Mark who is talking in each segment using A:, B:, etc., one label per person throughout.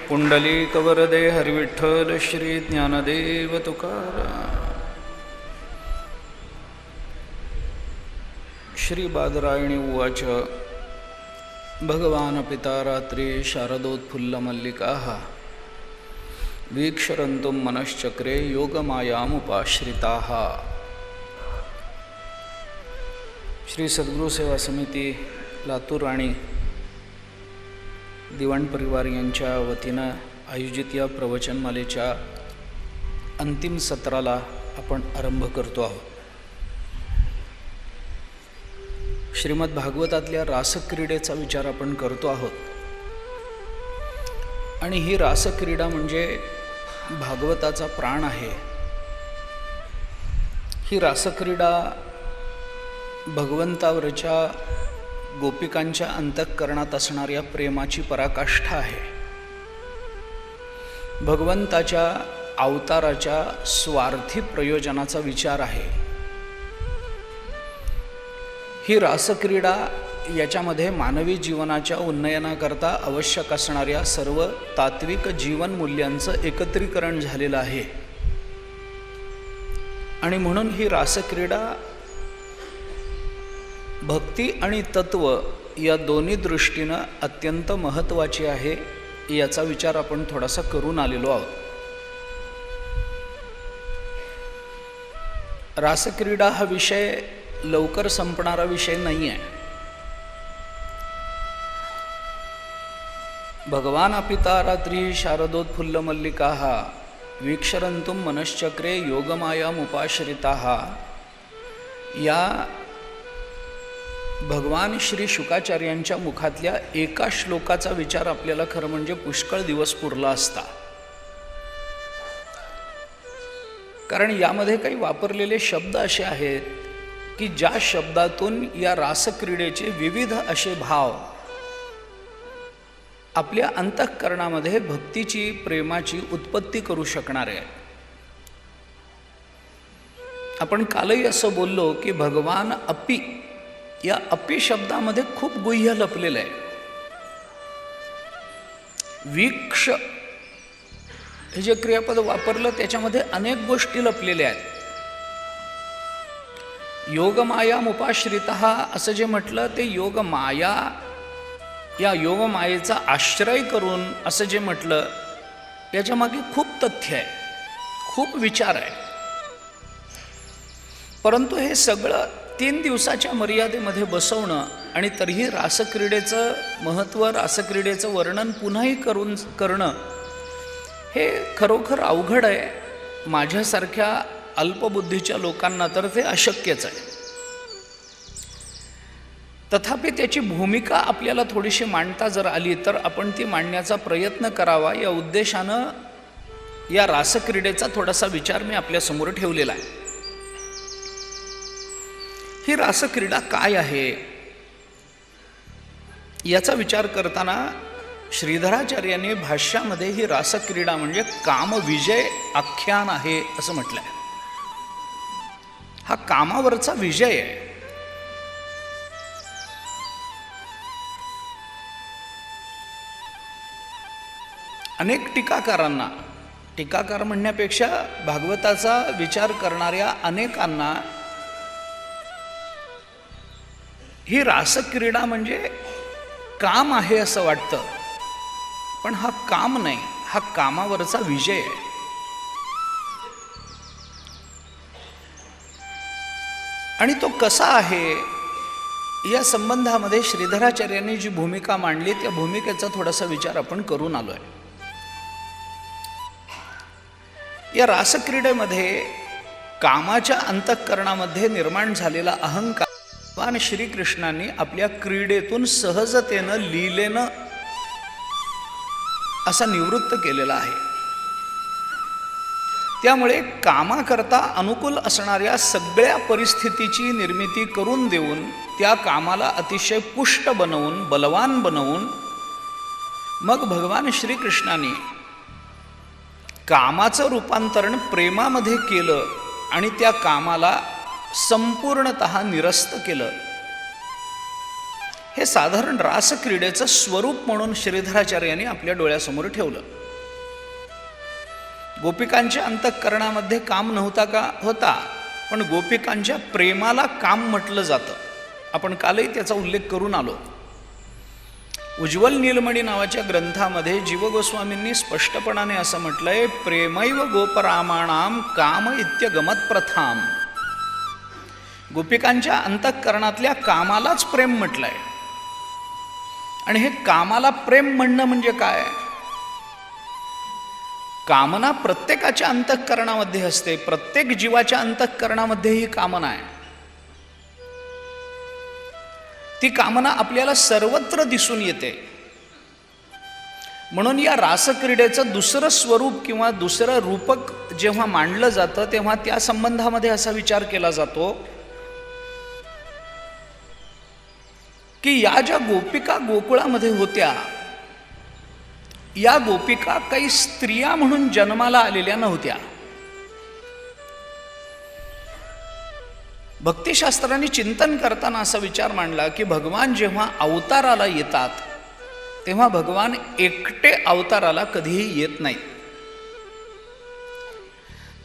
A: पुंडलीकवरदे हरिविठ्ठल श्री ज्ञानदेव तुकाराम. श्री बादरायणी उवाच. भगवान् पिता रात्रि शारदोत्फुल्लमल्लिकाः वीक्षरन्तुं मनश्चक्रे योगमायामुपाश्रिताः. श्री सद्गुरू सेवा समिती लातूर आणि दिवाण परिवार यांच्या वतीनं आयोजित या प्रवचनमालेच्या अंतिम सत्राला आपण आरंभ करतो आहोत. श्रीमद भागवतातल्या रासक्रीडेचा विचार आपण करतो आहोत आणि ही रासक्रीडा म्हणजे भागवताचा प्राण आहे. ही रासक्रीडा भगवंतावरच्या गोपिकांच्या अंतःकरणात असणाऱ्या प्रेमाची पराकाष्ठा आहे. भगवंताच्या अवताराच्या स्वार्थी प्रयोजनाचा विचार आहे. ही रासक्रीडा याच्यामध्ये मानवी जीवनाच्या उन्नयनाकरता आवश्यक असणाऱ्या सर्व तात्विक जीवनमूल्यांचं एकत्रीकरण झालेलं आहे आणि म्हणून ही रासक्रीडा भक्ती आणि तत्व या दोन्ही दृष्टीनं अत्यंत महत्त्वाची आहे. याचा विचार आपण थोडासा करून आलेलो आहोत. रासक्रीडा हा विषय लवकर संपणारा विषय नाही आहे. भगवान् पिता रात्री शारदोत्फुल्लमल्लिकाः वीक्षरन्तुं मनश्चक्रे योगमायामुपाश्रिताः. या भगवान श्री शुकाचार्यांच्या मुखातल्या एका श्लोकाचा विचार आपल्याला खरं म्हणजे पुष्कळ दिवस पुरला असता. कारण यामध्ये काही वापरलेले शब्द असे आहेत की ज्या शब्दातून या रासक्रीडेचे विविध असे भाव आपल्या अंतःकरणामध्ये भक्तीची प्रेमाची उत्पत्ती करू शकणारे आहेत. आपण कालही असं बोललो की भगवान अपि या अपि शब्दामध्ये खूप गुह्य लपलेलं आहे. वीक्ष हे जे क्रियापद वापरलं त्याच्यामध्ये अनेक गोष्टी लपलेल्या आहेत. योगमायामुपाश्रितः असं जे म्हटलं ते योगमाया या योगमायेचा आश्रय करून असं जे म्हटलं याच्यामागे खूप तथ्य आहे, खूप विचार आहे. परंतु हे सगळं 3 दिवसाच्या मर्यादेमध्ये बसवणं आणि तरीही रासक्रीडेचं महत्त्व, रासक्रीडेचं वर्णन पुन्हाही करणं हे खरोखर अवघड आहे. माझ्यासारख्या अल्पबुद्धीच्या लोकांना तर ते अशक्यच आहे. तथापि त्याची भूमिका आपल्याला थोडीशी मांडता जर आली तर आपण ती मांडण्याचा प्रयत्न करावा या उद्देशानं या रासक्रीडेचा थोडासा विचार मी आपल्यासमोर ठेवलेला आहे. ही रासक्रीडा काय आहे याचा विचार करताना श्रीधराचार्यांनी भाष्यामध्ये ही रासक्रीडा म्हणजे कामविजय आख्यान आहे असं म्हटलंय. हा कामावरचा विजय आहे. अनेक टीकाकार म्हणण्यापेक्षा भागवताचा विचार करणाऱ्या अनेकांना ही रासक्रीडा म्हणजे काम आहे असं वाटतं. पण हा काम नाही, हा कामावरचा विजय आहे. आणि तो कसा आहे या संबंधामध्ये श्रीधराचार्यांनी जी भूमिका मांडली त्या भूमिकेचा थोडासा विचार आपण करून आलोय. या रासक्रीडेमध्ये कामाच्या अंतःकरणामध्ये निर्माण झालेला अहंकार भगवान श्रीकृष्णांनी आपल्या क्रीडेतून सहजतेनं लीलेनं असा निवृत्त केलेला आहे. त्यामुळे कामाकरता अनुकूल असणाऱ्या सगळ्या परिस्थितीची निर्मिती करून देऊन त्या कामाला अतिशय पुष्ट बनवून बलवान बनवून मग भगवान श्रीकृष्णांनी कामाचं रूपांतरण प्रेमामध्ये केलं आणि त्या कामाला संपूर्णतः निरस्त केलं. हे साधारण रासक्रीडेचं स्वरूप म्हणून श्रीधराचार्यांनी आपल्या डोळ्यासमोर ठेवलं. गोपिकांच्या अंतःकरणामध्ये काम नव्हता का? होता, पण गोपिकांच्या प्रेमाला काम म्हटलं जातं. आपण कालही त्याचा उल्लेख करून आलो. उज्ज्वल नीलमणी नावाच्या ग्रंथामध्ये जीवगोस्वामींनी स्पष्टपणाने असं म्हटलंय, प्रेमैव गोपरामाणाम काम इत्यगमत प्रथाम. गोपिकांच्या अंतःकरणातल्या कामालाच प्रेम म्हटलंय. आणि हे कामाला प्रेम म्हणणं म्हणजे काय? कामना प्रत्येकाच्या अंतःकरणामध्ये असते. प्रत्येक जीवाच्या अंतःकरणामध्ये ही कामना आहे. ती कामना आपल्याला सर्वत्र दिसून येते. म्हणून या रासक्रीडेचं दुसरं स्वरूप किंवा दुसरं रूपक जेव्हा मांडलं जातं तेव्हा त्या संबंधामध्ये असा विचार केला जातो की या ज्या गोपिका गोकुळामध्ये होत्या, या गोपिका काही स्त्रिया म्हणून जन्माला आलेल्या नव्हत्या. भक्तिशास्त्रांनी चिंतन करताना असा विचार मांडला की भगवान जेव्हा अवताराला येतात तेव्हा भगवान एकटे अवताराला कधीही येत नाहीत.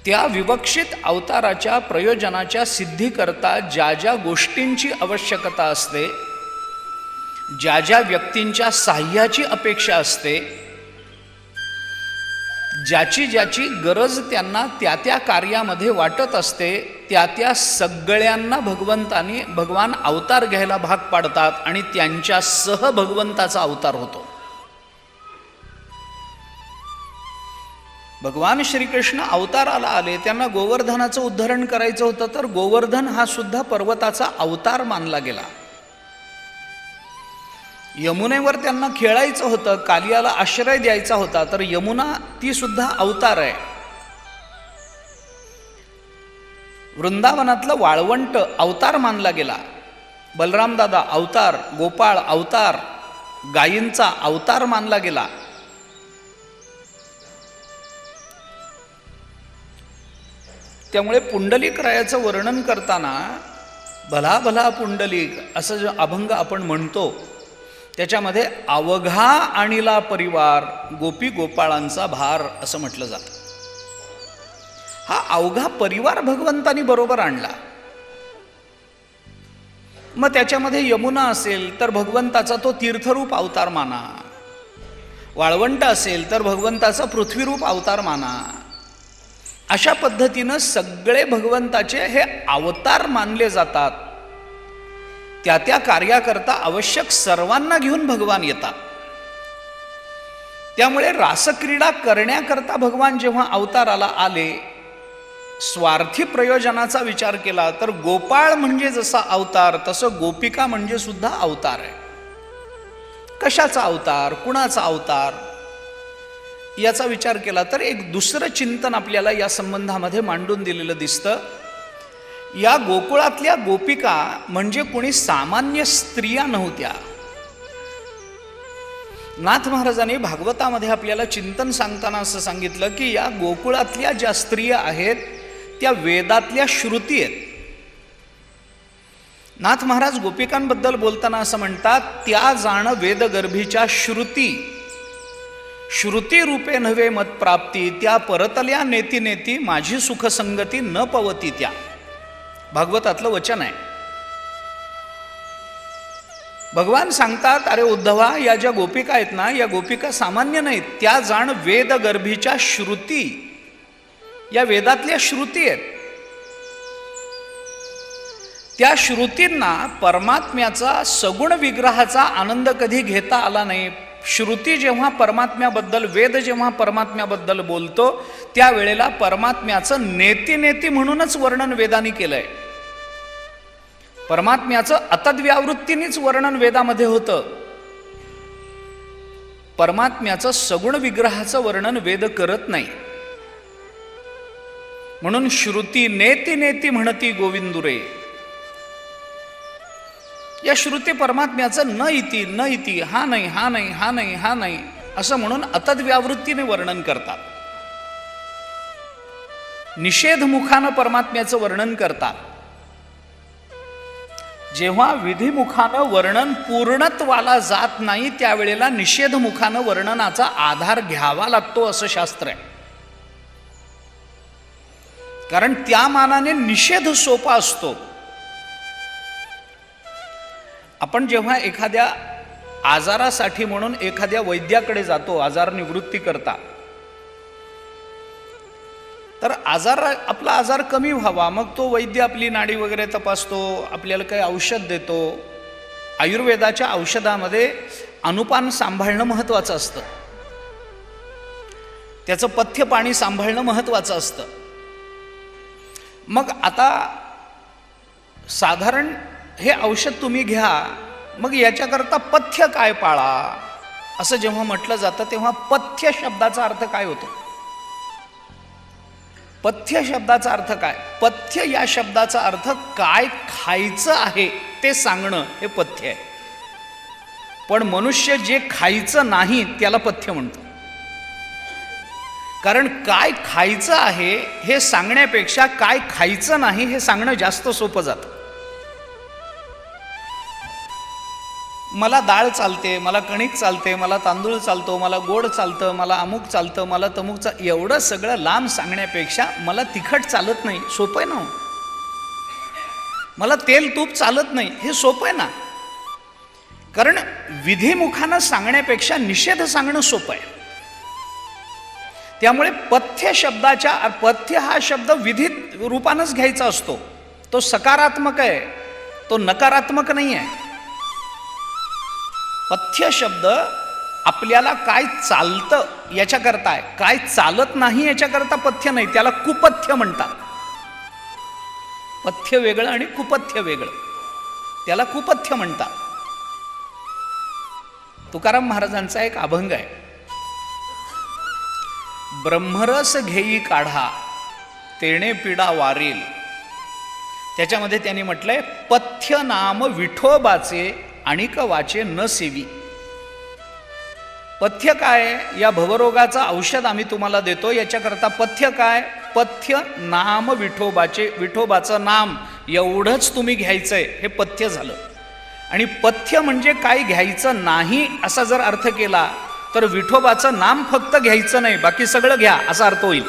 A: त्या विवक्षित अवताराच्या प्रयोजनाच्या सिद्धीकरता ज्या ज्या गोष्टींची आवश्यकता असते, ज्या ज्या व्यक्तींच्या साह्याची अपेक्षा असते, ज्याची ज्याची गरज त्यांना त्या त्या कार्यामध्ये वाटत असते, त्या त्या सगळ्यांना भगवान अवतार घ्यायला भाग पाडतात आणि त्यांच्यासह भगवंताचा अवतार होतो. भगवान श्रीकृष्ण अवताराला आले, त्यांना गोवर्धनाचं उद्धरण करायचं होतं, तर गोवर्धन हा सुद्धा पर्वताचा अवतार मानला गेला. यमुनेवर त्यांना खेळायचं होतं, कालियाला आश्रय द्यायचा होता, तर यमुना ती सुद्धा अवतार आहे. वृंदावनातलं वाळवंट अवतार मानला गेला. बलराम दादा अवतार, गोपाळ अवतार, गायींचा अवतार मानला गेला. त्यामुळे पुंडलिकरायाचं वर्णन करताना भला भला पुंडलिक असं जो अभंग आपण म्हणतो त्याच्यामध्ये अवघा आणिला परिवार गोपी गोपाळांचा भार असं म्हटलं जातं. हा अवघा परिवार भगवंतानी बरोबर आणला. मग त्याच्यामध्ये यमुना असेल तर भगवंताचा तो तीर्थरूप अवतार माना, वाळवंट असेल तर भगवंताचा पृथ्वीरूप अवतार माना. अशा पद्धतीनं सगळे भगवंताचे हे अवतार मानले जातात. त्या त्या कार्याकरता आवश्यक सर्वांना घेऊन भगवान येतात. त्यामुळे रासक्रीडा करण्याकरता भगवान जेव्हा अवताराला आले, स्वार्थी प्रयोजनाचा विचार केला तर गोपाळ म्हणजे जसा अवतार तसं गोपिका म्हणजे सुद्धा अवतार आहे. कशाचा अवतार, कुणाचा अवतार याचा विचार केला तर एक दुसरं चिंतन आपल्याला या संबंधामध्ये मांडून दिलेलं दिसतं. या गोकुळातल्या गोपिका म्हणजे कोणी सामान्य स्त्रिया नव्हत्या. नाथ महाराजांनी भागवतामध्ये आपल्याला चिंतन सांगताना असं सांगितलं की या गोकुळातल्या ज्या स्त्रिया आहेत त्या वेदातल्या श्रुती आहेत. नाथ महाराज गोपिकांबद्दल बोलताना असं म्हणतात, त्या जाण वेदगर्भीच्या श्रुती, श्रुती रूपे नव्हे मतप्राप्ती, त्या परतल्या नेती नेती माझी सुखसंगती न पवती. त्या भागवतातलं वचन आहे. भगवान सांगतात, अरे उद्धवा, या ज्या गोपिका आहेत ना, या गोपिका सामान्य नाहीत, त्या जाण वेदगर्भीच्या श्रुती, या वेदातल्या श्रुती आहेत. त्या श्रुतींना परमात्म्याचा सगुण विग्रहाचा आनंद कधी घेता आला नाही. श्रुती जेव्हा परमात्म्याबद्दल, वेद जेव्हा परमात्म्याबद्दल बोलतो त्यावेळेला परमात्म्याचं नेती नेती म्हणूनच वर्णन वेदांनी केलंय. परमात्म्याचं अतद्व्यावृत्तीनेच वर्णन वेदामध्ये होतं. परमात्म्याचं सगुण विग्रहाचं वर्णन वेद करत नाही. म्हणून श्रुती नेती नेती म्हणती गोविंदुरे. या श्रुती परमात्म्याचं न इति न इति, हा नाही हा नाही हा नाही हा नाही असं म्हणून अतद्व्यावृत्तीने वर्णन करतात. निषेधमुखानं परमात्म्याचं वर्णन करतात. जेव्हा विधिमुखानं वर्णन पूर्णत्वाला जात नाही त्यावेळेला निषेधमुखानं वर्णनाचा आधार घ्यावा लागतो असं शास्त्र आहे. कारण त्या मानाने निषेध सोपा असतो. आपण जेव्हा एखाद्या आजारासाठी म्हणून एखाद्या वैद्याकडे जातो आजार निवृत्ती करता, तर आपला आजार कमी व्हावा मग तो वैद्य आपली नाडी वगैरे तपासतो, आपल्याला काही औषध देतो. आयुर्वेदाच्या औषधामध्ये अनुपान सांभाळणं महत्त्वाचं असतं, त्याचं पथ्य पाणी सांभाळणं महत्त्वाचं असतं. मग आता साधारण हे औषध तुम्ही घ्या, मग याच्याकरता पथ्य काय पाळा असं जेव्हा म्हटलं जातं तेव्हा पथ्य शब्दाचा अर्थ काय होतो? पथ्य शब्दाचा अर्थ काय? पथ्य या शब्दाचा अर्थ काय खायचं आहे ते सांगणं हे पथ्य आहे. पण मनुष्य जे खायचं नाही त्याला पथ्य म्हणतो. कारण काय खायचं आहे हे सांगण्यापेक्षा काय खायचं नाही हे सांगणं जास्त सोपं जातं. मला डाळ चालते, मला कणिक चालते, मला तांदूळ चालतो, मला गोड चालतं, मला अमुक चालतं, मला तमुक एवढं सगळं लांब सांगण्यापेक्षा मला तिखट चालत नाही सोपं आहे ना. मला तेल तूप चालत नाही हे सोपं आहे ना. कारण विधिमुखानं सांगण्यापेक्षा निषेध सांगणं सोपं आहे. त्यामुळे पथ्य हा शब्द विधित रूपानंच घ्यायचा असतो. तो सकारात्मक आहे, तो नकारात्मक नाही आहे. पथ्य शब्द आपल्याला काय चालतं याच्याकरता आहे, काय चालत नाही याच्याकरता पथ्य नाही. त्याला कुपथ्य म्हणतात. पथ्य वेगळं आणि कुपथ्य वेगळं, त्याला कुपथ्य म्हणतात. तुकाराम महाराजांचा एक अभंग आहे, ब्रह्मरस घेई काढा तेणे पिडा वारेल. त्याच्यामध्ये त्यांनी म्हटलंय पथ्य नाम विठोबाचे आणिक वाचे न सेवी. पथ्य काय? या भवरोगाचं औषध आम्ही तुम्हाला देतो, याच्याकरता पथ्य काय? पथ्य नाम विठोबाचे, विठोबाचं नाम एवढंच तुम्ही घ्यायचंय हे पथ्य झालं. आणि पथ्य म्हणजे काय घ्यायचं नाही असा जर अर्थ केला तर विठोबाचं नाम फक्त घ्यायचं नाही बाकी सगळं घ्या असा अर्थ होईल,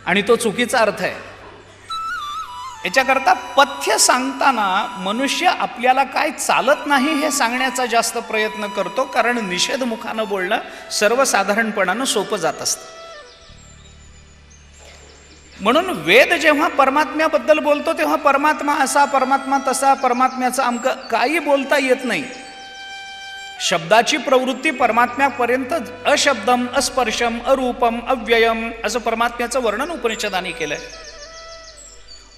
A: आणि तो चुकीचा अर्थ आहे. याच्याकरता पथ्य सांगताना मनुष्य आपल्याला काय चालत नाही हे सांगण्याचा जास्त प्रयत्न करतो, कारण निषेधमुखानं बोलणं सर्वसाधारणपणानं सोपं जात असतं. म्हणून वेद जेव्हा परमात्म्याबद्दल बोलतो तेव्हा परमात्मा असा, परमात्मा तसा, परमात्म्याचं अमकं काही बोलता येत नाही. शब्दाची प्रवृत्ती परमात्म्यापर्यंत अशब्दम, अस्पर्शम, अरूपम, अव्ययम असं परमात्म्याचं वर्णन उपनिषदाने केलंय.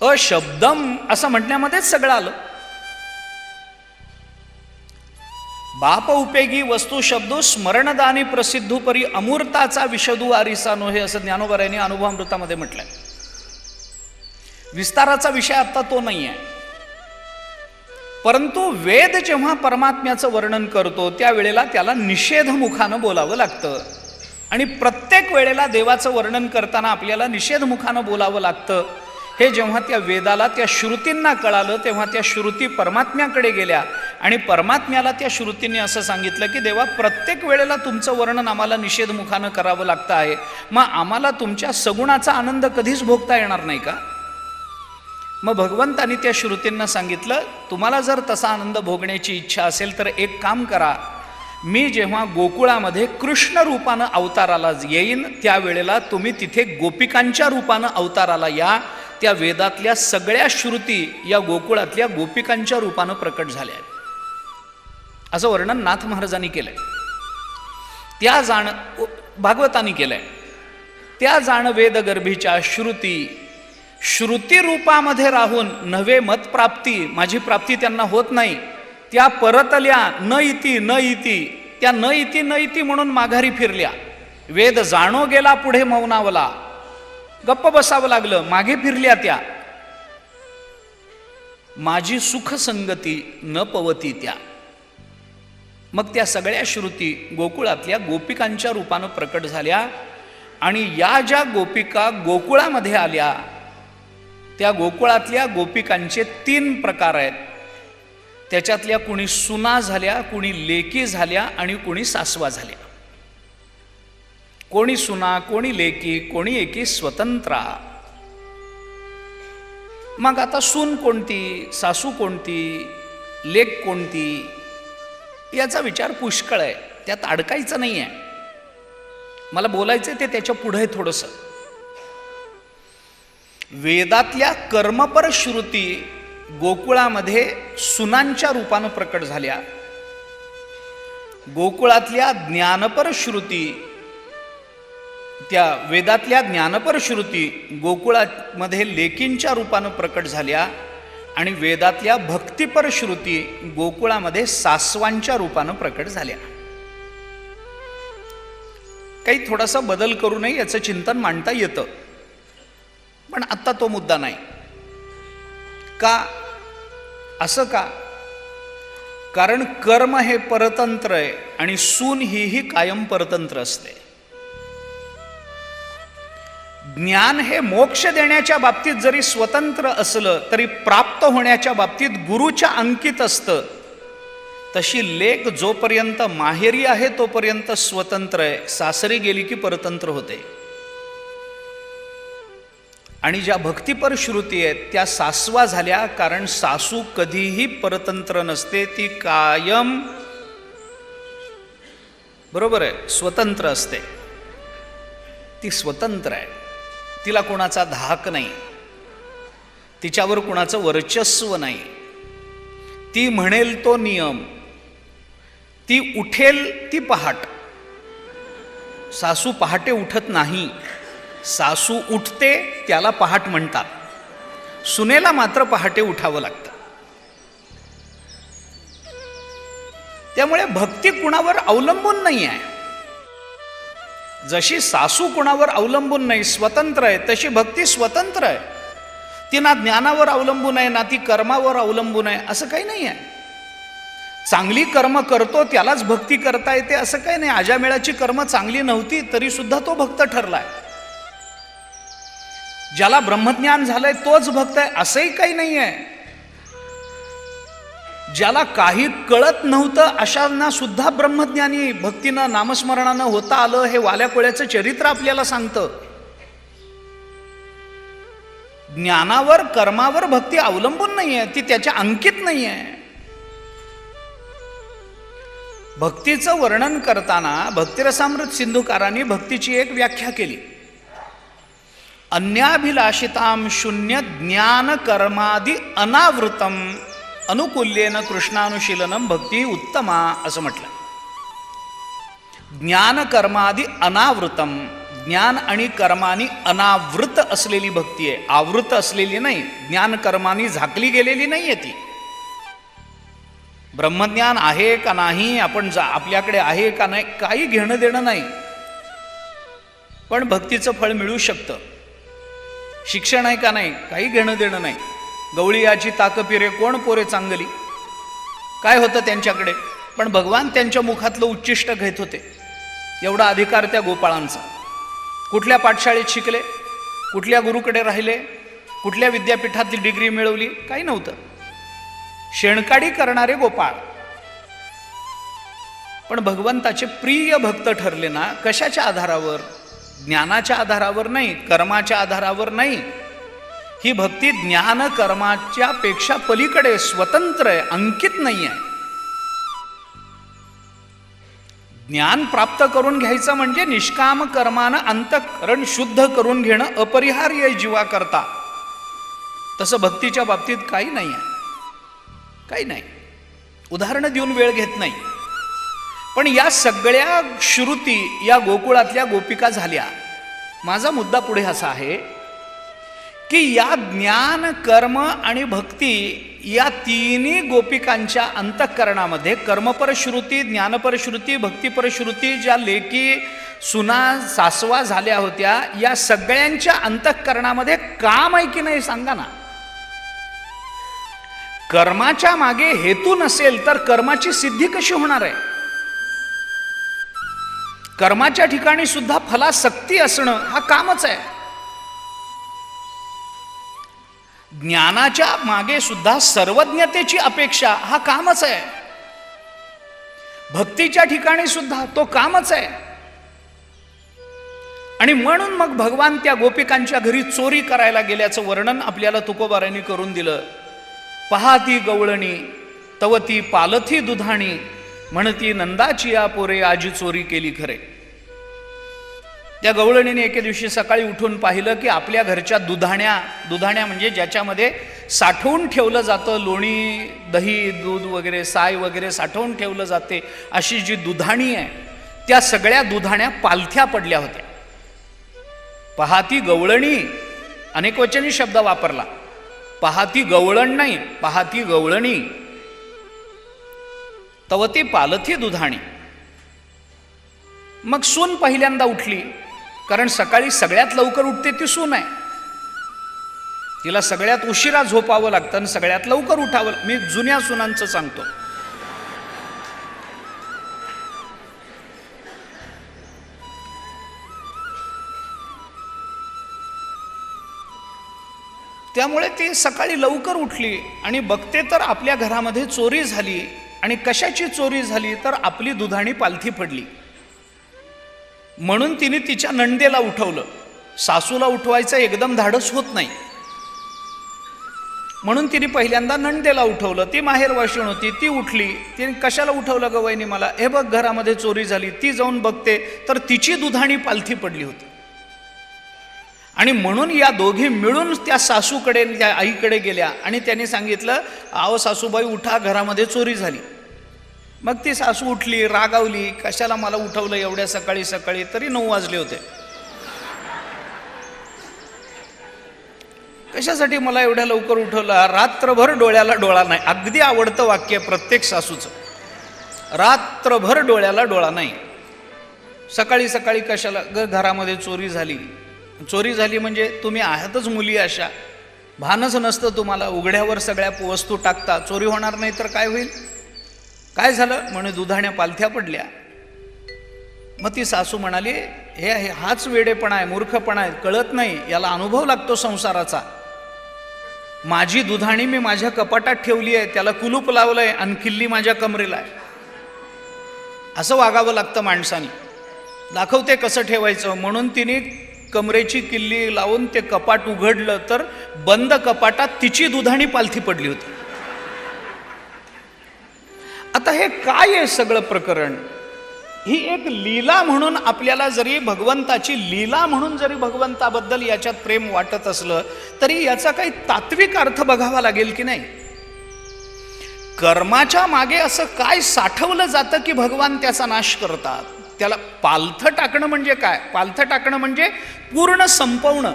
A: अशब्दम असं म्हटण्यामध्येच सगळं आलं. बाप उपयोगी वस्तू शब्दो स्मरणदानी प्रसिद्धू परी अमूर्ताचा विशदू आरिसा नोहे असं ज्ञानोबरायांनी अनुभवामृतामध्ये म्हटलंय. विस्ताराचा विषय आता तो नाही आहे. परंतु वेद जेव्हा परमात्म्याचं वर्णन करतो त्यावेळेला त्याला निषेधमुखानं बोलावं लागतं. आणि प्रत्येक वेळेला देवाचं वर्णन करताना आपल्याला निषेधमुखानं बोलावं लागतं. हे जेव्हा त्या वेदाला, त्या श्रुतींना कळालं तेव्हा त्या श्रुती परमात्म्याकडे गेल्या आणि परमात्म्याला त्या श्रुतींनी असं सांगितलं की देवा, प्रत्येक वेळेला तुमचं वर्णन आम्हाला निषेधमुखानं करावं लागतं आहे, मग आम्हाला तुमच्या सगुणाचा आनंद कधीच भोगता येणार नाही का? मग भगवंतांनी त्या श्रुतींना सांगितलं, तुम्हाला जर तसा आनंद भोगण्याची इच्छा असेल तर एक काम करा, मी जेव्हा गोकुळामध्ये कृष्ण रूपानं अवताराला येईन त्यावेळेला तुम्ही तिथे गोपिकांच्या रूपानं अवताराला या. त्या वेदातल्या सगळ्या श्रुती या गोकुळातल्या गोपिकांच्या रूपानं प्रकट झाल्या आहेत असं वर्णन नाथ महाराजांनी केलंय. त्या भागवतांनी केलंय. त्या वेदगर्भीच्या श्रुती रूपामध्ये राहून नव्हे मतप्राप्ती, माझी प्राप्ती त्यांना होत नाही, त्या परतल्या न इति त्या न इति म्हणून माघारी फिरल्या. वेद जाणो गेला पुढे मौनावला, गप्प बसावं लागलं, मागे फिरल्या त्या. माझी सुख संगती न पवती त्या. मग त्या सगळ्या श्रुती गोकुळातल्या गोपिकांच्या रूपानं प्रकट झाल्या. आणि या ज्या गोपिका गोकुळामध्ये आल्या त्या गोकुळातल्या गोपिकांचे 3 प्रकार आहेत. त्याच्यातल्या कुणी सुना झाल्या, कुणी लेकी झाल्या आणि कुणी सासवा झाल्या. कोणी सुना, कोणी लेकी, कोणी एकी स्वतंत्रा. मग आता सून कोणती, सासू कोणती, लेक कोणती, याचा विचार पुष्कळ आहे. त्यात अडकायचं नाही आहे. मला बोलायचं ते त्याच्या पुढे थोडंसं. वेदातल्या कर्मपर श्रुती गोकुळामध्ये सुनांच्या रूपानं प्रकट झाल्या. गोकुळातल्या ज्ञानपर श्रुती, त्या वेदातल्या ज्ञानपर श्रुती गोकुळामध्ये लेकींच्या रूपानं प्रकट झाल्या आणि वेदातल्या भक्तिपर श्रुती गोकुळामध्ये सासवांच्या रूपानं प्रकट झाल्या. काही थोडासा बदल करू नये याचं चिंतन मांडता येतं, पण आत्ता तो मुद्दा नाही. का असं का? कारण कर्म हे परतंत्र आहे आणि सून ही कायम परतंत्र असते. ज्ञान हे मोक्ष देण्याच्या बाबतीत जरी स्वतंत्र असलं तरी प्राप्त होण्याच्या बाबतीत गुरुच्या अंकित असतं. तशी लेक जोपर्यंत माहेरी आहे तोपर्यंत स्वतंत्र आहे, सासरी गेली की परतंत्र होते. आणि ज्या भक्तिपर श्रुती आहेत त्या सासवा झाल्या, कारण सासू कधीही परतंत्र नसते, ती कायम बरोबर आहे स्वतंत्र असते. ती स्वतंत्र आहे, तिला कोणाचा धाक नाही, तिच्यावर कोणाचं वर्चस्व नाही. ती म्हणेल तो नियम, ती उठेल ती पहाट. सासू पहाटे उठत नाही, सासू उठते त्याला पहाट म्हणतात. सुनेला मात्र पहाटे उठावं लागतं. त्यामुळे भक्ती कुणावर अवलंबून नाही आहे. जशी सासू कुणावर अवलंबून नाही, स्वतंत्र आहे, तशी भक्ती स्वतंत्र आहे. ती ना ज्ञानावर अवलंबून आहे ना ती कर्मावर अवलंबून आहे, असं काही नाही आहे. चांगली कर्म करतो त्यालाच भक्ती करता येते असं काही नाही. अजामेळाची कर्म चांगली नव्हती तरी सुद्धा तो भक्त ठरलाय. ज्याला ब्रह्मज्ञान झालंय तोच भक्त आहे असंही काही नाही आहे. ज्याला काही कळत नव्हतं अशांना सुद्धा ब्रह्मज्ञानी भक्तीनं नामस्मरणानं होता आलं, हे वाल्या कोळ्याचं चरित्र आपल्याला सांगतं. ज्ञानावर कर्मावर भक्ती अवलंबून नाही आहे, ती त्याच्या अंकित नाही आहे. भक्तीचं वर्णन करताना भक्तिरसामृत सिंधुकारांनी भक्तीची एक व्याख्या केली. अन्याभिलाषिताम शून्य ज्ञान कर्मादि अनावृतम अनुकूल्येन कृष्णानुशीलनम भक्ती उत्तमा असं म्हटलं. ज्ञान कर्मादि अनावृतम, ज्ञान आणि कर्मानी अनावृत असलेली भक्ती आहे, आवृत असलेली नाही. ज्ञान कर्मानी झाकली गेलेली नाही आहे ती. ब्रह्मज्ञान आहे का नाही, आपण आपल्याकडे आहे का नाही, काही घेणं देणं नाही, पण भक्तीचं फळ मिळू शकतं. शिक्षण आहे का नाही, काही घेणं देणं नाही. गवळी याची ताकपिरे कोण पोरे चांगली, काय होतं त्यांच्याकडे, पण भगवान त्यांच्या मुखातलं उच्चिष्ट घेत होते. एवढा अधिकार त्या गोपाळांचा. कुठल्या पाठशाळेत शिकले, कुठल्या गुरुकडे राहिले, कुठल्या विद्यापीठातली डिग्री मिळवली, काही नव्हतं. शेणकाडी करणारे गोपाळ, पण भगवंताचे प्रिय भक्त ठरले ना. कशाच्या आधारावर? ज्ञानाच्या आधारावर नाही, कर्माच्या आधारावर नाही. ही भक्ती ज्ञान कर्माच्या पेक्षा पलीकडे स्वतंत्र आहे, अंकित नाही आहे. ज्ञान प्राप्त करून घ्यायचं म्हणजे निष्काम कर्मानं अंतःकरण शुद्ध करून घेणं अपरिहार्य जीवा करता. तसं भक्तीच्या बाबतीत काही नाही आहे, काही नाही. उदाहरणं देऊन वेळ घेत नाही, पण या सगळ्या श्रुती या गोकुळातल्या गोपिका झाल्या. माझा मुद्दा पुढे असा आहे की या ज्ञान कर्म आणि भक्ती या तिन्ही गोपिकांच्या अंतःकरणामध्ये कर्मपर श्रुती, ज्ञानपर श्रुती, भक्तिपर श्रुती ज्या लेकी सुना सासवा झाल्या होत्या, या सगळ्यांच्या अंतःकरणामध्ये काम आहे की नाही सांगा ना. कर्माच्या मागे हेतू नसेल तर कर्माची सिद्धी कशी होणार आहे? कर्माच्या ठिकाणी सुद्धा फलासक्ती असणं हा कामच आहे. ज्ञानाच्या मागे सुद्धा सर्वज्ञतेची अपेक्षा हा कामच आहे. भक्तीच्या ठिकाणी सुद्धा तो कामच आहे. आणि म्हणून मग भगवान त्या गोपिकांच्या घरी चोरी करायला गेल्याचं वर्णन आपल्याला तुकोबारांनी करून दिलं. पहा ती गवळणी तव ती पालथी दुधाणी, म्हणती नंदाची या पोरे आजी चोरी केली खरे. त्या गवळणीने एके दिवशी सकाळी उठून पाहिलं की आपल्या घरच्या दुधाण्या म्हणजे ज्याच्यामध्ये साठवून ठेवलं जातं लोणी, दही, दूध वगैरे, साय वगैरे साठवून ठेवलं जाते अशी जी दुधाणी आहे, त्या सगळ्या दुधाण्या पालथ्या पडल्या होत्या. पहाती गवळणी, अनेकवचनी शब्द वापरला. पहाती गवळण नाही, पहाती गवळणी तव ती पालथी दुधाणी. मग सून पहिल्यांदा उठली, कारण सकाळी सगळ्यात लवकर उठते ती सून आहे. तिला सगळ्यात उशिरा झोपावं लागतं आणि सगळ्यात लवकर उठावं. मी जुन्या सुनांचं सांगतो. त्यामुळे ती सकाळी लवकर उठली आणि बघते तर आपल्या घरामध्ये चोरी झाली. आणि कशाची चोरी झाली तर आपली दुधाणी पालथी पडली. म्हणून तिने तिच्या नणदेला उठवलं. सासूला उठवायचं एकदम धाडस होत नाही, म्हणून तिने पहिल्यांदा नणदेला उठवलं. ती माहेरवाशीण होती, ती उठली. तिने कशाला उठवलं ग वहिनी मला? हे बघ घरामध्ये चोरी झाली. ती जाऊन बघते तर तिची दुधाणी पालथी पडली होती. आणि म्हणून या दोघी मिळून त्या सासूकडे, त्या आईकडे गेल्या आणि त्यांनी सांगितलं, आहो सासूबाई उठा, घरामध्ये चोरी झाली. मग ती सासू उठली, रागावली, कशाला मला उठवलं एवढ्या सकाळी सकाळी? तरी 9 वाजले होते. कशासाठी मला एवढ्या लवकर उठवलं? रात्रभर डोळ्याला डोळा नाही. अगदी आवडतं वाक्य प्रत्येक सासूचं, रात्रभर डोळ्याला डोळा नाही. सकाळी सकाळी कशाला? घरामध्ये चोरी झाली. चोरी झाली म्हणजे तुम्ही आहातच मुली अशा, भानच नसतं तुम्हाला. उघड्यावर सगळ्या वस्तू टाकता, चोरी होणार नाही तर काय होईल? काय झालं? म्हणे दुधाण्या पालथ्या पडल्या. मग ती सासू म्हणाली, हे हाच वेडेपणा आहे, मूर्खपणा आहे, कळत नाही, याला अनुभव लागतो संसाराचा. माझी दुधाणी मी माझ्या कपाटात ठेवली आहे, त्याला कुलूप लावलंय आणि किल्ली माझ्या कमरेला आहे. असं वागावं लागतं माणसाने. दाखवते कसं ठेवायचं. म्हणून तिने कमरेची किल्ली लावून ते कपाट उघडलं तर बंद कपाटात तिची दुधाणी पालथी पडली होती. आता हे काय आहे सगळं प्रकरण? ही एक लीला म्हणून आपल्याला, जरी भगवंताची लीला म्हणून जरी भगवंताबद्दल याच्यात प्रेम वाटत असलं तरी याचा काही तात्विक अर्थ बघावा लागेल की नाही. कर्माच्या मागे असं काय साठवलं जातं की भगवान त्याचा नाश करतात? त्याला पालथं टाकणं म्हणजे काय? पालथं टाकणं म्हणजे पूर्ण संपवणं.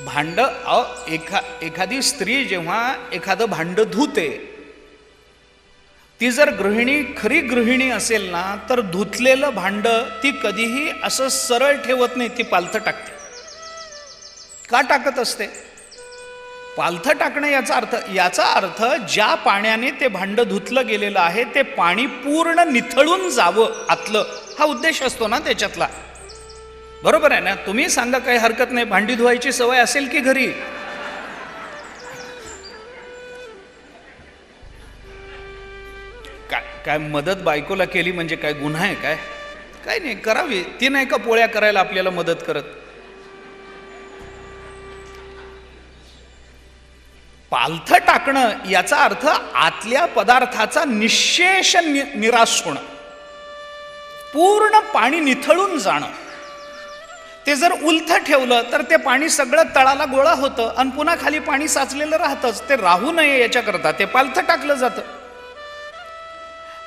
A: भांड, एखादी स्त्री जेव्हा एखादं भांड धुते, ती जर गृहिणी, खरी गृहिणी असेल ना, तर धुतलेलं भांड ती कधीही असं सरळ ठेवत नाही, ती पालथं टाकते. का टाकत असते? पालथं टाकणं याचा अर्थ ज्या पाण्याने ते भांड धुतलं गेलेलं आहे ते पाणी पूर्ण निथळून जावं आतलं, हा उद्देश असतो ना त्याच्यातला. बरोबर आहे ना? तुम्ही सांगा, काही हरकत नाही. भांडी धुवायची सवय असेल की घरी? काय मदत बायकोला केली म्हणजे काय गुन्हा आहे काय? काय नाही, करावी. ती नाही का पोळ्या करायला आपल्याला मदत करत? पालथं टाकणं याचा अर्थ आतल्या पदार्थाचा निःशेष निराश होणं, पूर्ण पाणी निथळून जाणं. ते जर उलथं ठेवलं तर ते पाणी सगळं तळाला गोळा होतं आणि पुन्हा खाली पाणी साचलेलं राहतंच. ते राहू नये याच्याकरता ते पालथं टाकलं जातं.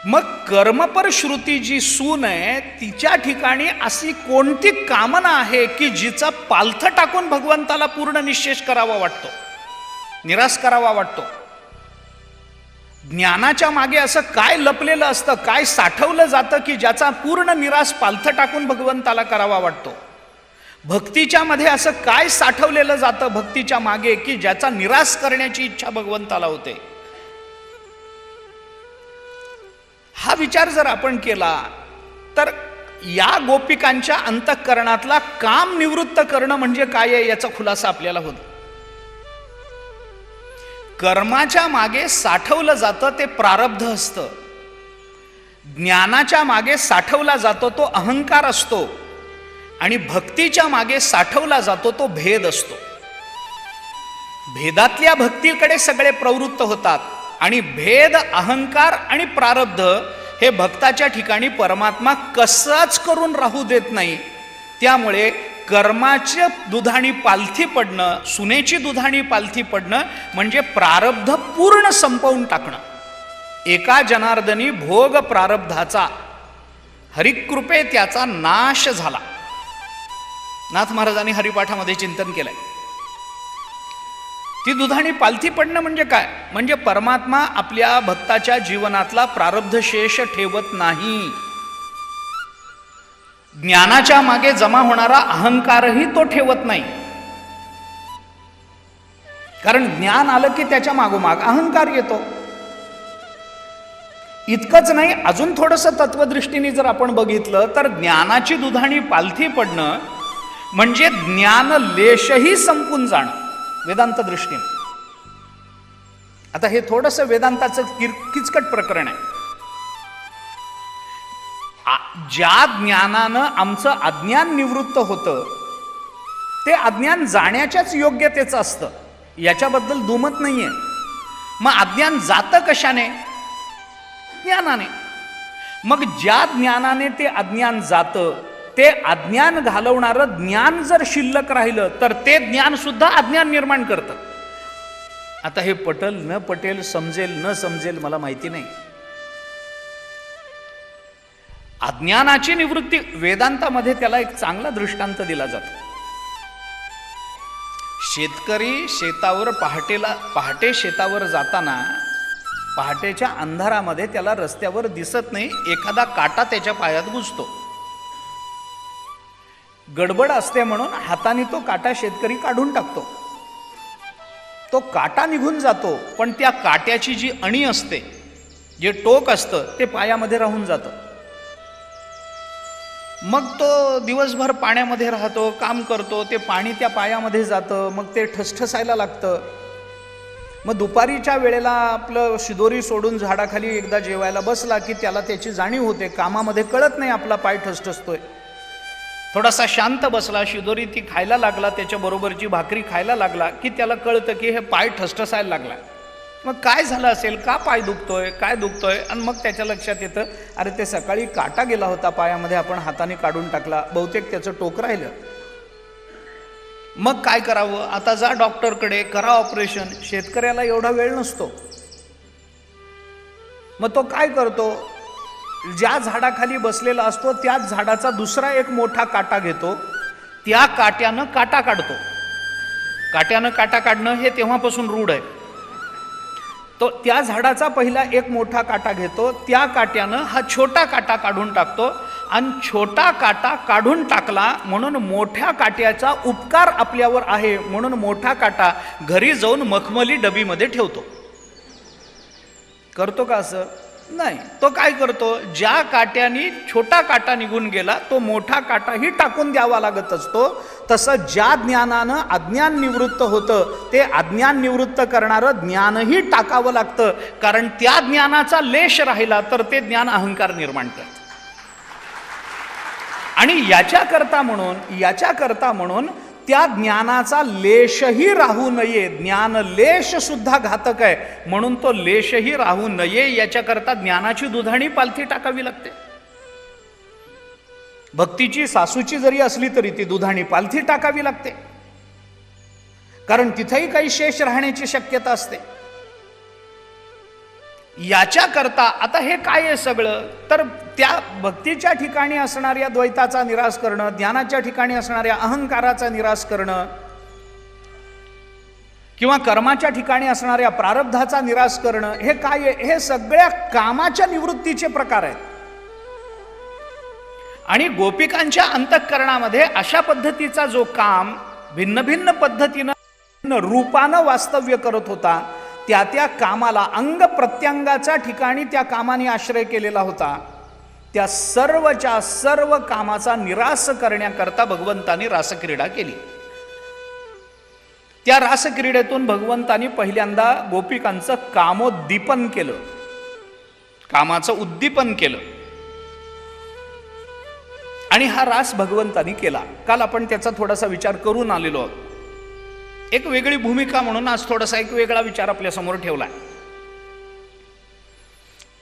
A: मग कर्मपर श्रुती जी सून आहे, तिच्या ठिकाणी अशी कोणती कामना आहे की जिचा पालथं टाकून भगवंताला पूर्ण निःशेष करावा वाटतो, निराश करावा वाटतो? ज्ञानाच्या मागे असं काय लपलेलं असतं, काय साठवलं जातं की ज्याचा पूर्ण निराश पालथं टाकून भगवंताला करावा वाटतो? भक्तीच्या मध्ये असं काय साठवलेलं जातं भक्तीच्या मागे की ज्याचा निराश करण्याची इच्छा भगवंताला होते? हा विचार जर आपण केला तर या गोपिकांच्या अंतःकरणातला काम निवृत्त करणं म्हणजे काय आहे याचा खुलासा आपल्याला होतो. कर्माच्या मागे साठवलं जातं ते प्रारब्ध असतं, ज्ञानाच्या मागे साठवला जातो तो अहंकार असतो, आणि भक्तीच्या मागे साठवला जातो तो भेद असतो. भेदातल्या भक्तीकडे सगळे प्रवृत्त होतात, आणि भेद, अहंकार आणि प्रारब्ध हे भक्ताच्या ठिकाणी परमात्मा कसाच करून राहू देत नाही. त्यामुळे कर्माच्या दुधाणी पालथी पडणं, सुनेची दुधाणी पालथी पडणं म्हणजे प्रारब्ध पूर्ण संपवून टाकणं. एका जनार्दनी भोग प्रारब्धाचा हरिकृपे त्याचा नाश झाला. नाथ महाराजांनी हरिपाठामध्ये चिंतन केलंय. ती दुधाणी पालथी पडणं म्हणजे काय? म्हणजे परमात्मा आपल्या भक्ताच्या जीवनातला प्रारब्ध शेष ठेवत नाही. ज्ञानाच्या मागे जमा होणारा अहंकारही तो ठेवत नाही. कारण ज्ञान आलं की त्याच्या मागोमाग अहंकार येतो. इतकंच नाही, अजून थोडंसं तत्वदृष्टीने जर आपण बघितलं तर ज्ञानाची दुधाणी पालथी पडणं म्हणजे ज्ञान लेशही संपून जाणं वेदांत दृष्टीने. आता हे थोडंसं वेदांताचं किचकट प्रकरण आहे. ज्या ज्ञानानं आमचं अज्ञान निवृत्त होतं ते अज्ञान जाण्याच्याच योग्यतेचं असतं, याच्याबद्दल दुमत नाहीये. मग अज्ञान जातं कशाने? ज्ञानाने. मग ज्या ज्ञानाने ते अज्ञान जातं, ते अज्ञान घालवणारं ज्ञान जर शिल्लक राहिलं तर ते ज्ञान सुद्धा अज्ञान निर्माण करतं. आता हे पटेल न पटेल, समजेल न समजेल मला माहिती नाही. अज्ञानाची निवृत्ती वेदांतामध्ये त्याला एक चांगला दृष्टांत दिला जातो. शेतकरी शेतावर पहाटे शेतावर जाताना पहाटेच्या अंधारामध्ये त्याला रस्त्यावर दिसत नाही, एखादा काटा त्याच्या पायात घुसतो. गडबड असते म्हणून हाताने तो काटा शेतकरी काढून टाकतो. तो काटा निघून जातो, पण त्या काट्याची जी अणी असते, जे टोक असतं, ते पायामध्ये राहून जातं. मग तो दिवसभर पाण्यामध्ये राहतो, काम करतो, ते पाणी त्या पायामध्ये जातं, मग ते ठसठसायला लागतं. मग दुपारीच्या वेळेला आपलं शिदोरी सोडून झाडाखाली एकदा जेवायला बसला की त्याला त्याची जाणीव होते, कामामध्ये कळत नाही आपला पाय ठसठसतोय. थोडासा शांत बसला, शिदोरी ती खायला लागला, त्याच्याबरोबरची भाकरी खायला लागला की त्याला कळतं की हे पाय ठसठसायला लागला. मग काय झालं असेल, का पाय दुखतोय, काय दुखतोय? आणि मग त्याच्या लक्षात येतं, अरे ते सकाळी काटा गेला होता पायामध्ये, आपण हाताने काढून टाकला, बहुतेक त्याचं टोक राहिलं. मग काय करावं? आता जा डॉक्टरकडे, करा ऑपरेशन. शेतकऱ्याला एवढा वेळ नसतो. मग तो काय करतो? ज्या झाडाखाली बसलेला असतो त्याच झाडाचा दुसरा एक मोठा काटा घेतो, त्या काट्यानं काटा काढतो. काट्यानं काटा काढणं हे तेव्हापासून रूढ आहे. तो त्या झाडाचा पहिला एक मोठा काटा घेतो, त्या काट्यानं हा छोटा काटा काढून टाकतो, आणि छोटा काटा काढून टाकला म्हणून मोठ्या काट्याचा उपकार आपल्यावर आहे म्हणून मोठा काटा घरी जाऊन मखमली डबीमध्ये ठेवतो. करतो का असं? नाही. तो काय करतो? ज्या काट्याने छोटा काटा निघून गेला तो मोठा काटाही टाकून द्यावा लागत असतो. तसं ज्या ज्ञानानं अज्ञान निवृत्त होतं ते अज्ञान निवृत्त करणारं ज्ञानही टाकावं लागतं, कारण त्या ज्ञानाचा लेश राहिला तर ते ज्ञान अहंकार निर्माण करतं. आणि याच्याकरता म्हणून त्या ज्ञानाचा लेशही राहू नये, ज्ञान लेश सुद्धा घातक आहे, म्हणून तो लेशही राहू नये याच्याकरता ज्ञानाची दुधाणी पालथी टाकावी लागते. भक्तीची सासूची जरी असली तरी ती दुधाणी पालथी टाकावी लागते, कारण तिथेही काही शेष राहण्याची शक्यता असते. याच्याकरता आता हे काय आहे सगळं? तर त्या भक्तीच्या ठिकाणी असणाऱ्या द्वैताचा निराश करणं, ज्ञानाच्या ठिकाणी असणाऱ्या अहंकाराचा निराश करणं, किंवा कर्माच्या ठिकाणी असणाऱ्या प्रारब्धाचा निराश करणं, हे काय आहे? हे सगळ्या कामाच्या निवृत्तीचे प्रकार आहेत. आणि गोपिकांच्या अंतःकरणामध्ये अशा पद्धतीचा जो काम भिन्न भिन्न पद्धतीनं रूपानं वास्तव्य करत होता, त्या त्या कामाला अंग प्रत्यंगाच्या ठिकाणी त्या कामाने आश्रय केलेला होता, त्या सर्वच्या सर्व कामाचा निराश करण्याकरता भगवंतांनी रासक्रीडा केली. त्या रासक्रीडेतून भगवंतानी पहिल्यांदा गोपिकांचं कामोद्दीपन केलं, कामाचं उद्दीपन केलं. आणि हा रास भगवंतानी केला. काल आपण त्याचा थोडासा विचार करून आलेलो आहोत. एक वेगळी भूमिका म्हणून आज थोडासा एक वेगळा विचार आपल्या समोर ठेवलाय.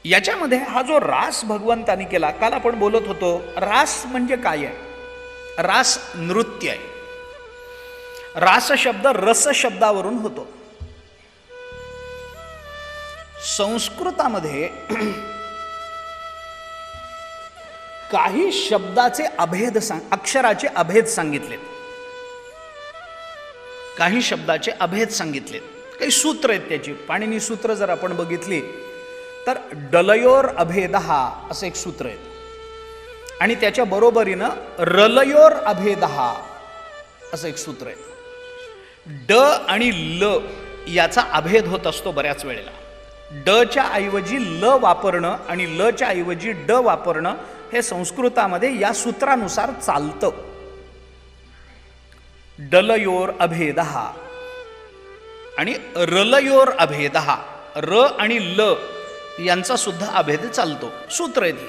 A: याच्यामध्ये हा जो रास भगवंतानी केला, काल आपण बोलत होतो रास म्हणजे काय आहे. रास नृत्य आहे. रास शब्द रस शब्दावरून होतो. संस्कृतामध्ये काही शब्दाचे अभेद अक्षराचे अभेद सांगितले, काही शब्दाचे अभेद सांगितले, काही सूत्र आहेत त्याची. पाणिनी सूत्र जर आपण बघितली तर डलयोर अभेदहा असं एक सूत्र आहे, आणि त्याच्या बरोबरीनं रलयोर अभेदहा असं एक सूत्र आहे. ड आणि ल याचा अभेद होत असतो बऱ्याच वेळेला. डच्या ऐवजी ल वापरणं आणि लच्या ऐवजी ड वापरणं हे संस्कृतामध्ये या सूत्रानुसार चालतं. डलयोर अभेदहा आणि रलयोर अभेदहा, र आणि ल यांचा सुद्धा अभेद चालतो. सूत्र आहे.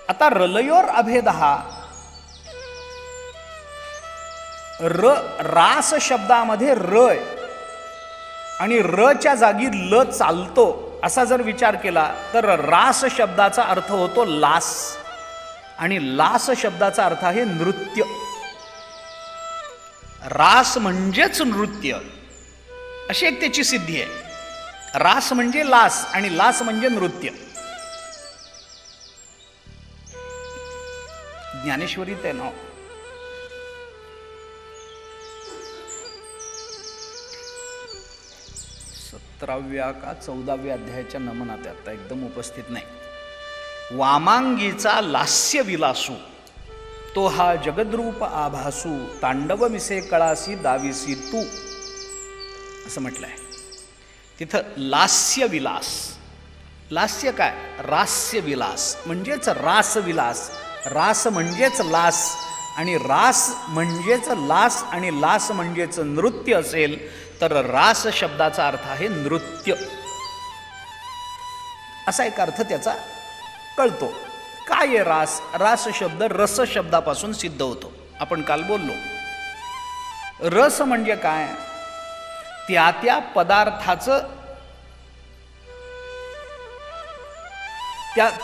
A: आता रलयोर अभेदहा, रास शब्दामध्ये र आणि रच्या जागी ल चालतो असा जर विचार केला तर रास शब्दाचा अर्थ होतो लास, आणि लास शब्दाचा अर्थ आहे नृत्य. रास म्हणजेच नृत्य अशी एक त्याची सिद्धी आहे. रास म्हणजे लास आणि लास म्हणजे नृत्य. ज्ञानेश्वरीत आहे ना, 17व्या का 14व्या अध्यायाच्या नमनात आता एकदम उपस्थित नाही. वामांगीचा लास्य विलासू तो हा जगद्रूप आभासू, तांडव मिसे कळासी दाविसी तू असं म्हटलंय. तिथं लास्य विलास, लास्य काय, रास्य विलास म्हणजेच रासविलास. रास म्हणजेच लास आणि रास म्हणजेच लास आणि लास म्हणजेच नृत्य असेल तर रास शब्दाचा अर्थ आहे नृत्य, असा एक अर्थ त्याचा कळतो. काय आहे रास? रास शब्द रस शब्दापासून सिद्ध होतो. आपण काल बोललो. रस म्हणजे काय, त्या त्या पदार्थाचं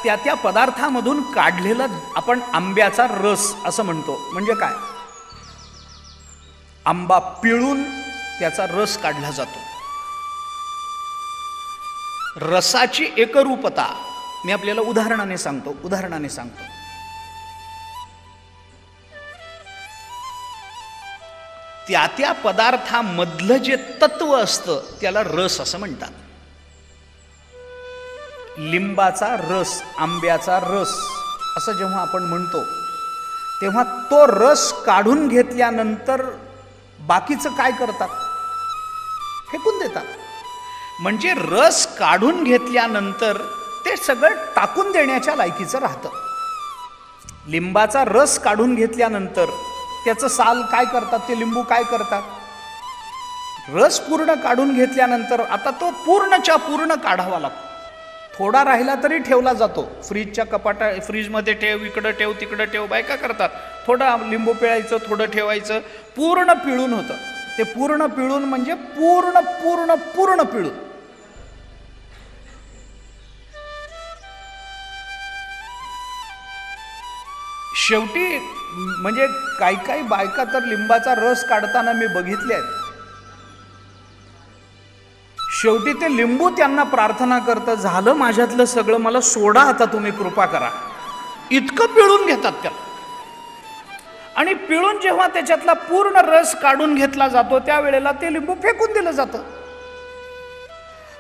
A: त्या पदार्थामधून काढलेला आपण आंब्याचा रस असं म्हणतो. म्हणजे काय, आंबा पिळून त्याचा रस काढला जातो. रसाची एकरूपता मी आपल्याला उदाहरणाने सांगतो. त्या त्या पदार्थामधलं जे तत्व असतं त्याला रस असं म्हणतात. लिंबाचा रस, आंब्याचा रस असं जेव्हा आपण म्हणतो तेव्हा तो रस काढून घेतल्यानंतर बाकीचं काय करतात, फेकून देतात. म्हणजे रस काढून घेतल्यानंतर ते सगळं टाकून देण्याच्या लायकीचं राहतं. लिंबाचा रस काढून घेतल्यानंतर त्याचं साल काय करतात, ते लिंबू काय करतात, रस पूर्ण काढून घेतल्यानंतर आता तो पूर्णच्या पूर्ण काढावा लागतो. थोडा राहिला तरी ठेवला जातो. फ्रीजच्या फ्रीजमध्ये ठेव, इकडं ठेव, तिकडं ठेव, बायका करतात. थोडं लिंबू पिळायचं, थोडं ठेवायचं, पूर्ण पिळून होतं. ते पूर्ण पिळून म्हणजे पूर्ण पूर्ण पूर्ण पिळून. शेवटी म्हणजे काही बायका तर लिंबाचा रस काढताना मी बघितले आहेत, शेवटी ते लिंबू त्यांना प्रार्थना करतं, झालं माझ्यातलं सगळं, मला सोडा आता, तुम्ही कृपा करा. इतकं पिळून घेतात त्याला. आणि पिळून जेव्हा त्याच्यातला पूर्ण रस काढून घेतला जातो त्यावेळेला ते लिंबू फेकून दिलं जातं.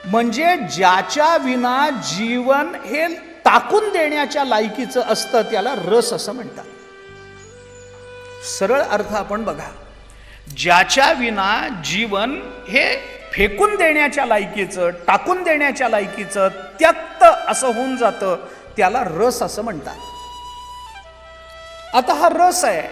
A: म्हणजे ज्याच्या विना जीवन हे टाकून देण्याच्या लायकीचं असतं त्याला रस असं म्हणतात. सरळ अर्थ आपण बघा, ज्याच्या विना जीवन हे फेकून देण्याच्या लायकीचं, टाकून देण्याच्या लायकीचं, त्यक्त असं होऊन जातं त्याला रस असं म्हणतात. आता हा रस आहे,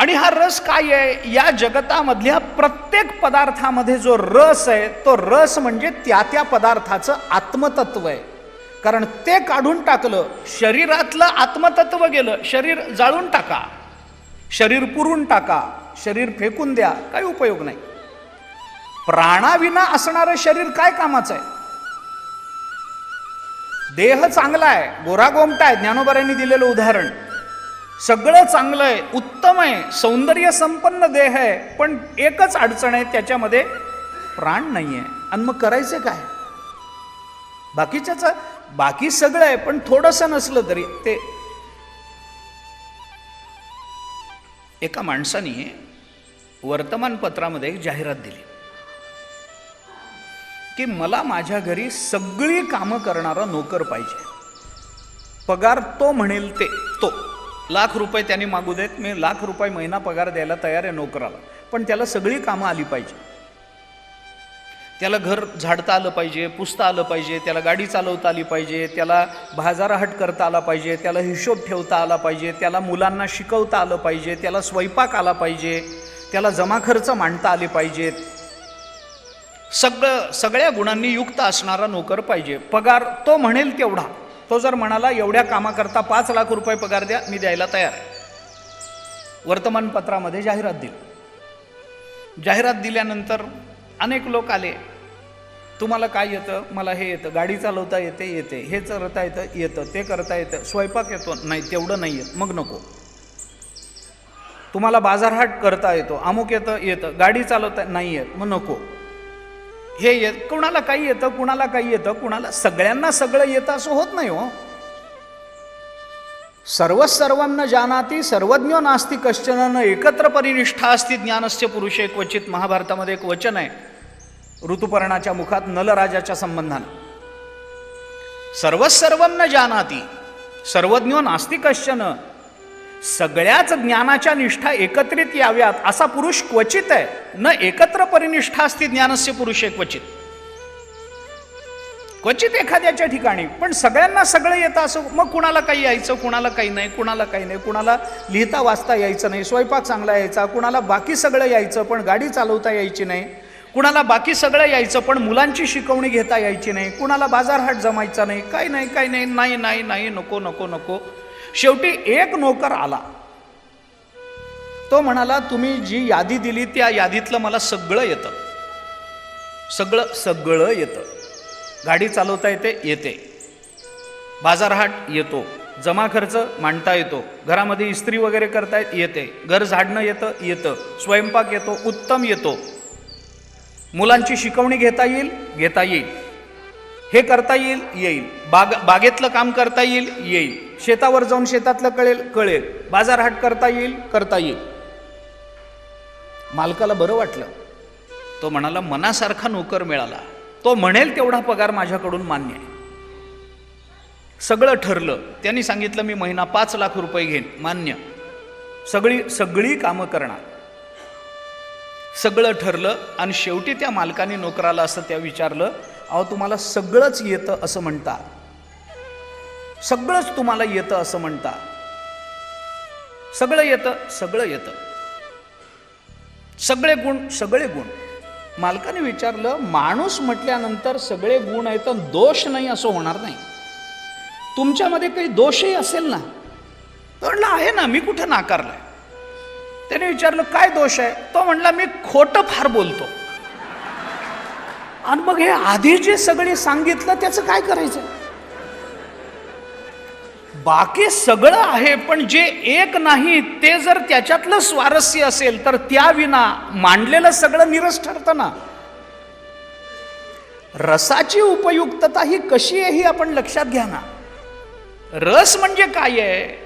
A: आणि हा रस काय आहे? या जगतामधल्या प्रत्येक पदार्थामध्ये जो रस आहे तो रस म्हणजे त्या त्या पदार्थाचं आत्मतत्व आहे. कारण ते काढून टाकलं, शरीरातलं आत्मतत्व गेलं. शरीर जाळून टाका, शरीर पुरून टाका, शरीर फेकून द्या, काही उपयोग नाही. प्राणाविना असणारं शरीर काय कामाचं आहे? देह चांगला आहे, गोरागोमटा आहे, ज्ञानोबारांनी दिलेलं उदाहरण, सगळं चांगलं आहे, उत्तम आहे, सौंदर्य संपन्न देह आहे, पण एकच अडचण आहे, त्याच्यामध्ये प्राण नाही आहे. आणि मग करायचं काय? बाकी सगळं आहे, पण थोडंसं नसलं तरी ते. एका माणसाने वर्तमानपत्रामध्ये एक जाहिरात दिली की मला माझ्या घरी सगळी कामं करणारा नोकर पाहिजे. पगार तो म्हणेल ते, तो ₹1,00,000 त्यांनी मागू देत, मी ₹1,00,000 महिना पगार द्यायला तयार आहे नोकराला, पण त्याला सगळी कामं आली पाहिजे. त्याला घर झाडता आलं पाहिजे, पुसता आलं पाहिजे, त्याला गाडी चालवता आली पाहिजे, त्याला बाजारहाट करता आला पाहिजे, त्याला हिशोब ठेवता आला पाहिजे, त्याला मुलांना शिकवता आलं पाहिजे, त्याला स्वयंपाक आला पाहिजे, त्याला जमा खर्च मांडता आले पाहिजेत. सगळ्या गुणांनी युक्त असणारा नोकर पाहिजे. पगार तो म्हणेल तेवढा. तो जर म्हणाला एवढ्या कामाकरता ₹5,00,000 पगार द्या, मी द्यायला तयार आहे. वर्तमानपत्रामध्ये जाहिरात दिली. जाहिरात दिल्यानंतर अनेक लोक आले. तुम्हाला काय येतं? मला हे येतं, गाडी चालवता येते, हे करता येतं, ते करता येतं, स्वयंपाक येतो, नाही तेवढं नाही येत, मग नको. तुम्हाला बाजारहाट करता येतो, अमुक येतं, गाडी चालवता नाही येत, मग नको. हे येत, कुणाला काही येतं, कुणाला काही येतं, कुणाला, सगळ्यांना सगळं येतं असं होत नाही हो. सर्वं न जानाति सर्वज्ञो नास्ति कश्चन न एकत्र परिनिष्ठा अस्ति ज्ञानस्य पुरुषे क्वचित. महाभारतामध्ये एक वचन आहे ऋतुपर्णाच्या मुखात नलराजाच्या संबंधाने. सर्वं न जानाति सर्वज्ञो नास्ति कश्चन, सगळ्याच ज्ञानाच्या निष्ठा एकत्रित याव्यात असा पुरुष क्वचित आहे. न एकत्र परिनिष्ठा असती ज्ञानस्य पुरुषे क्वचित. क्वचित एखाद्याच्या ठिकाणी, पण सगळ्यांना सगळं येतं असं, मग कुणाला काही यायचं, कुणाला काही नाही, कुणाला काही नाही, कुणाला लिहिता वाचता यायचं नाही, स्वयंपाक चांगला यायचा, कुणाला बाकी सगळं यायचं पण गाडी चालवता यायची नाही, कुणाला बाकी सगळं यायचं पण मुलांची शिकवणी घेता यायची नाही, कुणाला बाजारहाट जमायचा नाही, काही नाही, नको. शेवटी एक नोकर आला. तो म्हणाला, तुम्ही जी यादी दिली त्या यादीतलं मला सगळं येतं, सगळं येतं. गाडी चालवता येते, बाजारहाट येतो, जमा खर्च मांडता येतो, घरामध्ये इस्त्री वगैरे करता येते, घर झाडणं येतं, स्वयंपाक येतो, उत्तम येतो, मुलांची शिकवणी घेता येईल, हे करता येईल, बागेतलं काम करता येईल, शेतावर जाऊन शेतातलं कळेल, बाजारहाट करता येईल. मालकाला बरं वाटलं. तो म्हणाला, मनासारखा नोकर मिळाला, तो म्हणेल तेवढा पगार माझ्याकडून मान्य आहे. सगळं ठरलं. त्यांनी सांगितलं मी महिना ₹5,00,000 घेईन, मान्य. सगळी कामं करणार. सगळं ठरलं. आणि शेवटी त्या मालकाने नोकराला असं त्या विचारलं, अहो तुम्हाला सगळंच येतं असं म्हणता, सगळंच तुम्हाला येतं असं म्हणता, सगळं येतं, सगळे गुण. मालकाने विचारलं, माणूस म्हटल्यानंतर सगळे गुण आहेत, दोष नाही असं होणार नाही, तुमच्यामध्ये काही दोषही असेल ना? तो म्हणला, आहे ना, मी कुठे नाकारलाय. त्याने विचारलं, काय दोष आहे? तो म्हणला, मी खोटं फार बोलतो. आणि मग हे आधी जे सगळे सांगितलं त्याचं काय करायचं? बाकी सगळं आहे, पण जे एक नाही ते जर त्याच्यातलं स्वारस्य असेल तर त्या विना मांडलेलं सगळं निरस ठरतं ना. रसाची उपयुक्तता ही कशी आहे ही आपण लक्षात घ्या ना. रस म्हणजे काय आहे?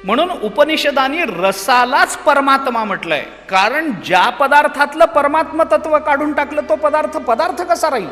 A: म्हणून उपनिषदांनी रसालाच परमात्मा म्हटलंय. कारण ज्या पदार्थातलं परमात्म तत्व काढून टाकलं तो पदार्थ कसा राहील?